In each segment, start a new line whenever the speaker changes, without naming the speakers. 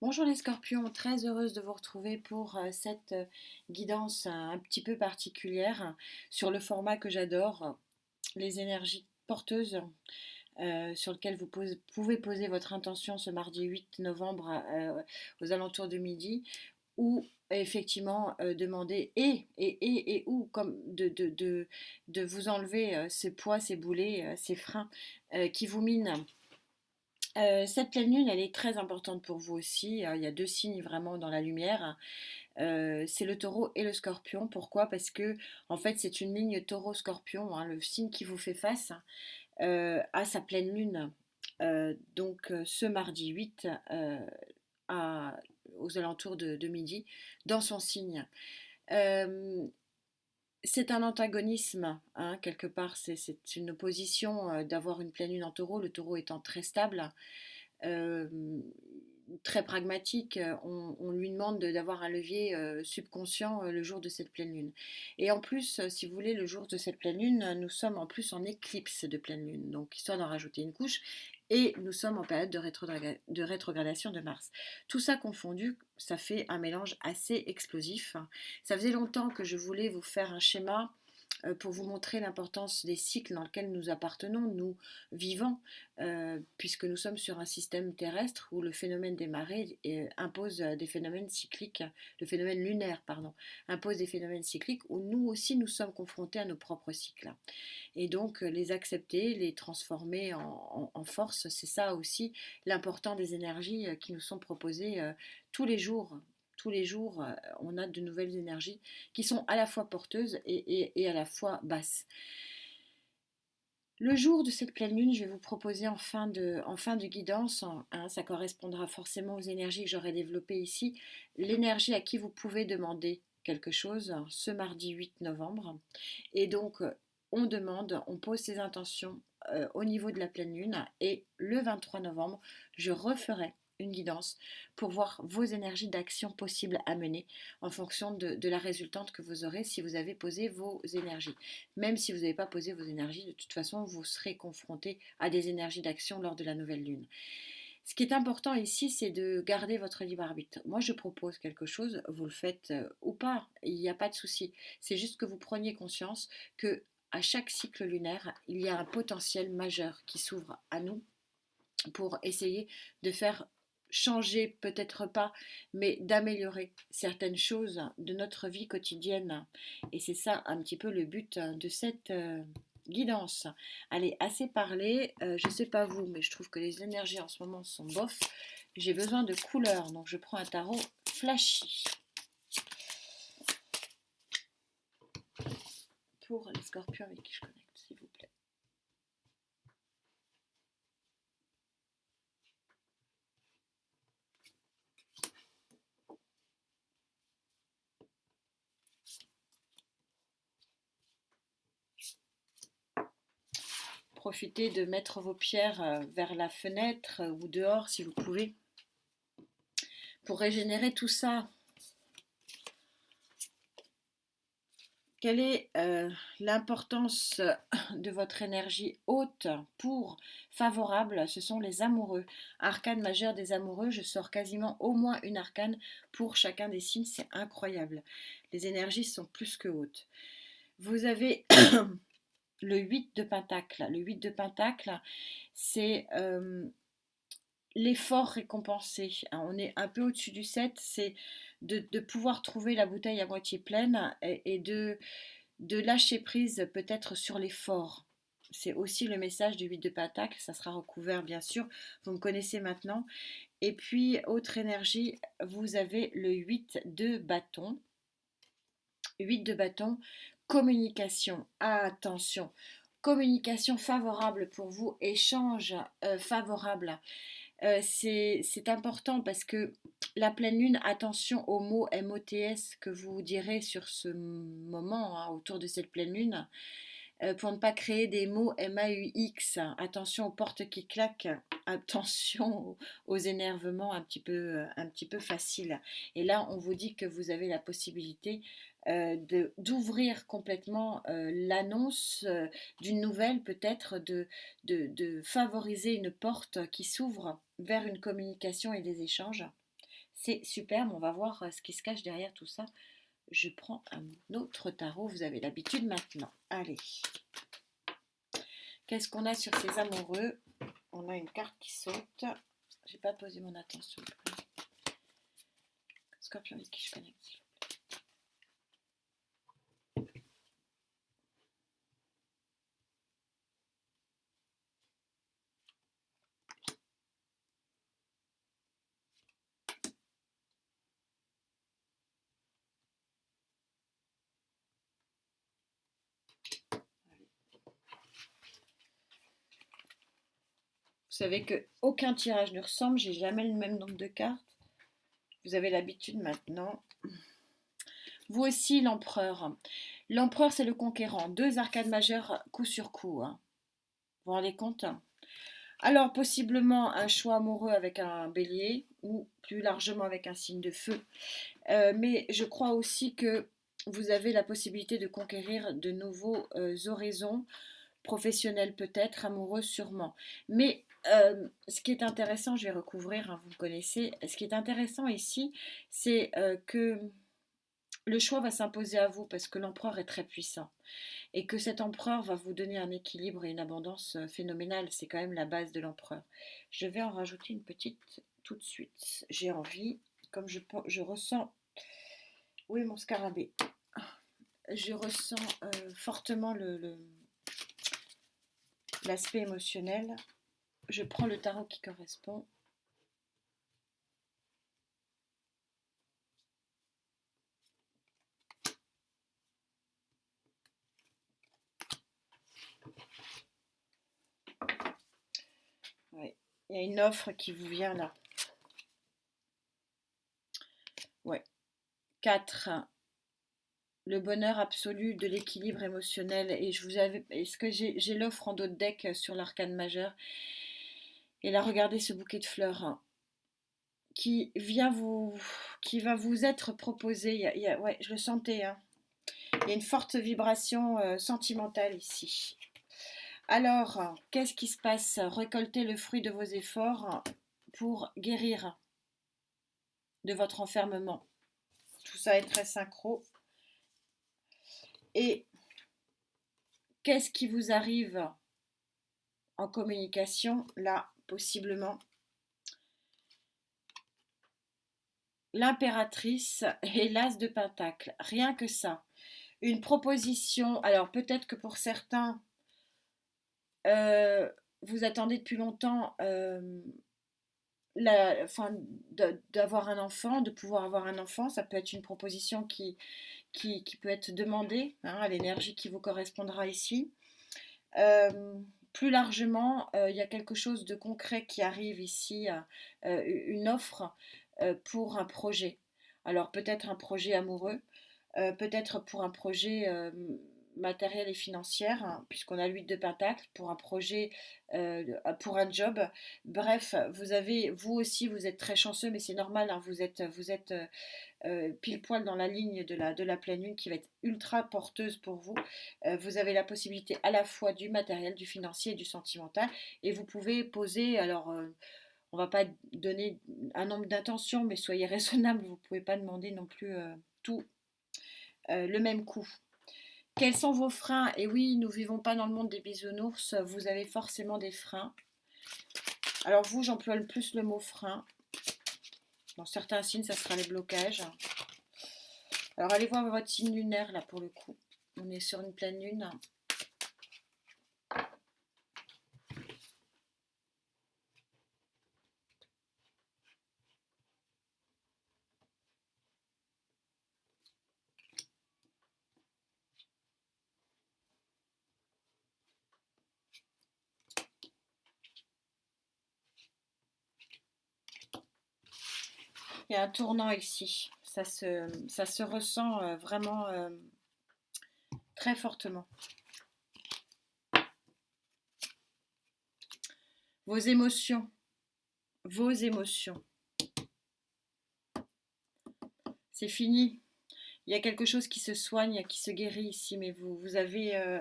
Bonjour les scorpions, très heureuse de vous retrouver pour cette guidance un petit peu particulière sur le format que j'adore, les énergies porteuses, sur lequel pouvez poser votre intention ce mardi 8 novembre aux alentours de midi, ou effectivement demander et ou comme de vous enlever ces poids, ces boulets, ces freins qui vous minent. Cette pleine lune, elle est très importante pour vous aussi. Il y a deux signes vraiment dans la lumière. C'est le taureau et le scorpion. Pourquoi? Parce que en fait, c'est une ligne taureau-scorpion, hein, le signe qui vous fait face à sa pleine lune. Ce mardi 8 aux alentours de midi, dans son signe. Euh, c'est un antagonisme, hein, quelque part, c'est une opposition d'avoir une pleine lune en taureau, le taureau étant très stable, euh, très pragmatique. On lui demande d'avoir un levier subconscient le jour de cette pleine lune. Et en plus, si vous voulez, le jour de cette pleine lune, nous sommes en plus en éclipse de pleine lune, donc histoire d'en rajouter une couche. Et nous sommes en période de rétrogradation de Mars. Tout ça confondu, ça fait un mélange assez explosif. Ça faisait longtemps que je voulais vous faire un schéma pour vous montrer l'importance des cycles dans lesquels nous appartenons, nous vivants, puisque nous sommes sur un système terrestre où le phénomène des marées impose des phénomènes cycliques, le phénomène lunaire, pardon, impose des phénomènes cycliques où nous aussi nous sommes confrontés à nos propres cycles. Et donc les accepter, les transformer en force, c'est ça aussi l'important des énergies qui nous sont proposées tous les jours. Tous les jours, on a de nouvelles énergies qui sont à la fois porteuses et à la fois basses. Le jour de cette pleine lune, je vais vous proposer en fin de guidance, hein, ça correspondra forcément aux énergies que j'aurai développées ici, l'énergie à qui vous pouvez demander quelque chose ce mardi 8 novembre. Et donc, on pose ses intentions au niveau de la pleine lune et le 23 novembre, je referai une guidance pour voir vos énergies d'action possibles à mener en fonction de la résultante que vous aurez si vous avez posé vos énergies. Même si vous n'avez pas posé vos énergies, de toute façon, vous serez confronté à des énergies d'action lors de la nouvelle lune. Ce qui est important ici, c'est de garder votre libre arbitre. Moi, je propose quelque chose, vous le faites ou pas, il n'y a pas de souci. C'est juste que vous preniez conscience que à chaque cycle lunaire, il y a un potentiel majeur qui s'ouvre à nous pour essayer de faire changer, peut-être pas, mais d'améliorer certaines choses de notre vie quotidienne. Et c'est ça un petit peu le but de cette guidance. Allez, assez parlé. Je sais pas vous, mais je trouve que les énergies en ce moment sont bof. J'ai besoin de couleurs, donc je prends un tarot flashy pour les scorpions avec qui je connecte, s'il vous plaît. Profitez de mettre vos pierres vers la fenêtre ou dehors si vous pouvez pour régénérer tout ça. Quelle est l'importance de votre énergie haute pour favorable? Ce sont les amoureux. Arcane majeur des amoureux, je sors quasiment au moins une arcane pour chacun des signes, c'est incroyable. Les énergies sont plus que hautes. Vous avez le 8 de Pentacle. Le 8 de Pentacle, c'est l'effort récompensé. On est un peu au-dessus du 7, c'est de pouvoir trouver la bouteille à moitié pleine et de lâcher prise peut-être sur l'effort. C'est aussi le message du 8 de Pentacle, ça sera recouvert bien sûr, vous me connaissez maintenant. Et puis, autre énergie, vous avez le 8 de bâton. 8 de bâton, communication, attention, communication favorable pour vous, échange favorable. C'est important parce que la pleine lune, attention aux mots MOTS que vous direz sur ce moment, hein, autour de cette pleine lune, pour ne pas créer des mots MAUX. Attention aux portes qui claquent, attention aux énervements un petit peu faciles. Et là, on vous dit que vous avez la possibilité d'ouvrir complètement l'annonce d'une nouvelle, peut-être de favoriser une porte qui s'ouvre vers une communication et des échanges. C'est superbe, on va voir ce qui se cache derrière tout ça. Je prends un autre tarot, vous avez l'habitude maintenant. Allez, qu'est-ce qu'on a sur ces amoureux? On a une carte qui saute. J'ai pas posé mon attention. Scorpion avec qui je connecte. Vous savez que aucun tirage ne ressemble, j'ai jamais le même nombre de cartes. Vous avez l'habitude maintenant. Vous aussi, l'empereur. L'empereur, c'est le conquérant. Deux arcades majeures coup sur coup. Hein. Vous vous rendez compte? Alors, possiblement un choix amoureux avec un bélier ou plus largement avec un signe de feu. Mais je crois aussi que vous avez la possibilité de conquérir de nouveaux horizons, professionnels peut-être, amoureux sûrement. Mais ce qui est intéressant, je vais recouvrir, hein, vous me connaissez, ce qui est intéressant ici, c'est que le choix va s'imposer à vous parce que l'empereur est très puissant et que cet empereur va vous donner un équilibre et une abondance phénoménale. C'est quand même la base de l'empereur. Je vais en rajouter une petite tout de suite. J'ai envie, comme je ressens... Oui, mon scarabée. Je ressens fortement l'aspect émotionnel. Je prends le tarot qui correspond. Ouais. Il y a une offre qui vous vient là. Ouais. 4. Le bonheur absolu de l'équilibre émotionnel. Et je vous avais. Est-ce que j'ai l'offre en dos de deck sur l'arcane majeur? Et là, regardez ce bouquet de fleurs hein, qui va vous être proposé. Ouais, je le sentais. Hein. Il y a une forte vibration sentimentale ici. Alors, qu'est-ce qui se passe? Récoltez le fruit de vos efforts pour guérir de votre enfermement. Tout ça est très synchro. Et qu'est-ce qui vous arrive en communication? Là, possiblement, l'impératrice et l'as de pentacle. Rien que ça. Une proposition. Alors, peut-être que pour certains, vous attendez depuis longtemps enfin, d'avoir un enfant, de pouvoir avoir un enfant. Ça peut être une proposition qui peut être demandée hein, à l'énergie qui vous correspondra ici. Plus largement, il y a quelque chose de concret qui arrive ici, une offre pour un projet. Alors peut-être un projet amoureux, peut-être pour un projet matériel et financier, hein, puisqu'on a l'huile de pentacle, pour un projet, pour un job. Bref, vous aussi, vous êtes très chanceux, mais c'est normal, hein, vous êtes pile poil dans la ligne de la pleine lune qui va être ultra porteuse pour vous. Vous avez la possibilité à la fois du matériel, du financier et du sentimental, et vous pouvez poser, alors on va pas donner un nombre d'intentions, mais soyez raisonnable, vous ne pouvez pas demander non plus tout le même coup. Quels sont vos freins? Et oui, nous vivons pas dans le monde des bisounours, vous avez forcément des freins. Alors vous, j'emploie le plus le mot frein. Dans certains signes, ça sera les blocages. Alors allez voir votre signe lunaire là pour le coup. On est sur une pleine lune. Il y a un tournant ici. Ça se ressent vraiment très fortement. Vos émotions. Vos émotions. C'est fini. Il y a quelque chose qui se soigne, qui se guérit ici, mais vous avez...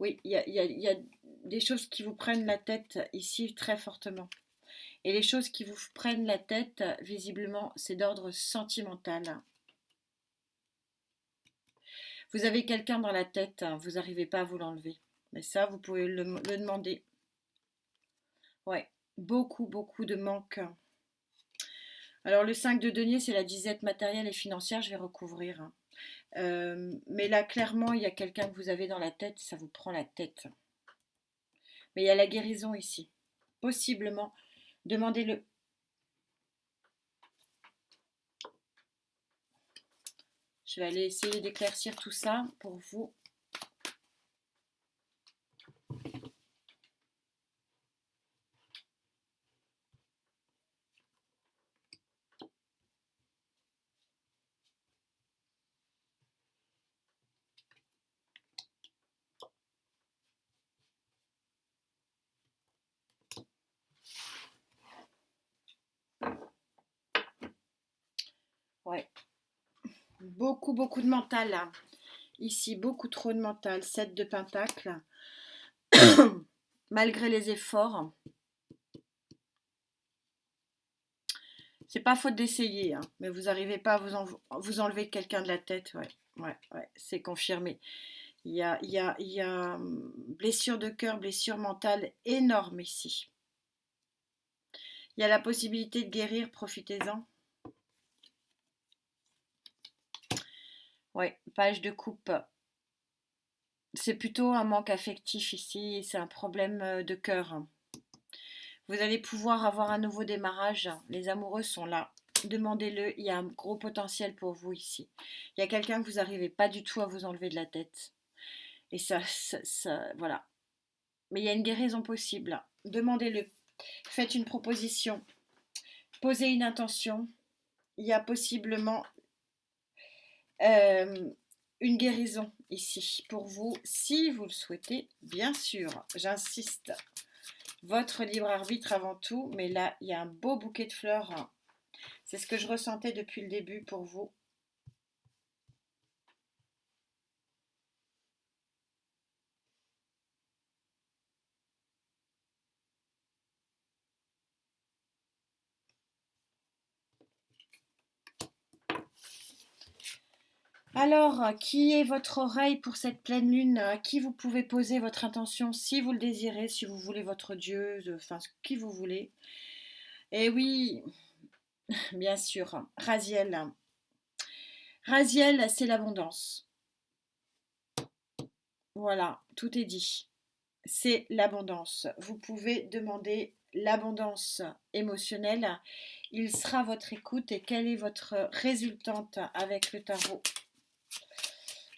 oui, il y a des choses qui vous prennent la tête ici très fortement. Et les choses qui vous prennent la tête, visiblement, c'est d'ordre sentimental. Vous avez quelqu'un dans la tête, hein, vous n'arrivez pas à vous l'enlever. Mais ça, vous pouvez le demander. Ouais, beaucoup, beaucoup de manque. Alors le 5 de denier, c'est la disette matérielle et financière, je vais recouvrir, hein. Mais là, clairement, il y a quelqu'un que vous avez dans la tête, ça vous prend la tête. Mais il y a la guérison ici. Possiblement, demandez-le. Je vais aller essayer d'éclaircir tout ça pour vous. Ouais, beaucoup, beaucoup de mental là. Ici, beaucoup trop de mental. 7 de pentacle. Malgré les efforts. C'est pas faute d'essayer, hein, mais vous n'arrivez pas à vous enlever quelqu'un de la tête. Ouais, ouais, ouais, c'est confirmé. Il y a blessure de cœur, blessure mentale énorme ici. Il y a la possibilité de guérir, profitez-en. Ouais, page de coupe. C'est plutôt un manque affectif ici, c'est un problème de cœur. Vous allez pouvoir avoir un nouveau démarrage. Les amoureux sont là. Demandez-le, il y a un gros potentiel pour vous ici. Il y a quelqu'un que vous n'arrivez pas du tout à vous enlever de la tête. Et voilà. Mais il y a une guérison possible. Demandez-le. Faites une proposition. Posez une intention. Il y a possiblement euh, une guérison ici pour vous, si vous le souhaitez, bien sûr. J'insiste. Votre libre arbitre avant tout, mais là, il y a un beau bouquet de fleurs. C'est ce que je ressentais depuis le début pour vous. Alors, qui est votre oreille pour cette pleine lune? À qui vous pouvez poser votre intention si vous le désirez, si vous voulez votre Dieu, enfin, qui vous voulez. Et oui, bien sûr, Raziel. Raziel, c'est l'abondance. Voilà, tout est dit. C'est l'abondance. Vous pouvez demander l'abondance émotionnelle. Il sera votre écoute. Et quelle est votre résultante avec le tarot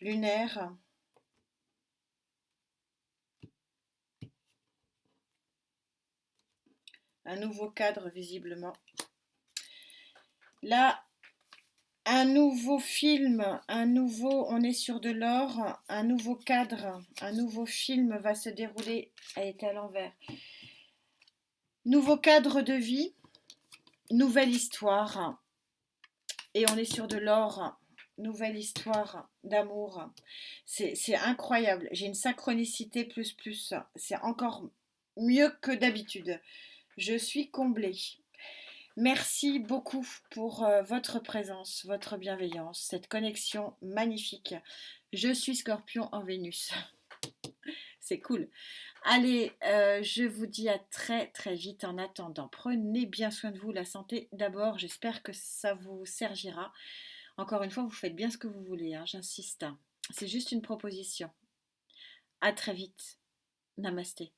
lunaire? Un nouveau cadre, visiblement. Là, un nouveau film, on est sur de l'or, un nouveau cadre, un nouveau film va se dérouler. Elle est à l'envers. Nouveau cadre de vie, nouvelle histoire. Et on est sur de l'or, nouvelle histoire d'amour. C'est incroyable. J'ai une synchronicité plus plus. C'est encore mieux que d'habitude. Je suis comblée. Merci beaucoup pour votre présence, votre bienveillance, cette connexion magnifique. Je suis Scorpion en Vénus. C'est cool. Allez, je vous dis à très très vite. En attendant, prenez bien soin de vous, la santé d'abord. J'espère que ça vous servira. Encore une fois, vous faites bien ce que vous voulez, hein, j'insiste. C'est juste une proposition. À très vite. Namasté.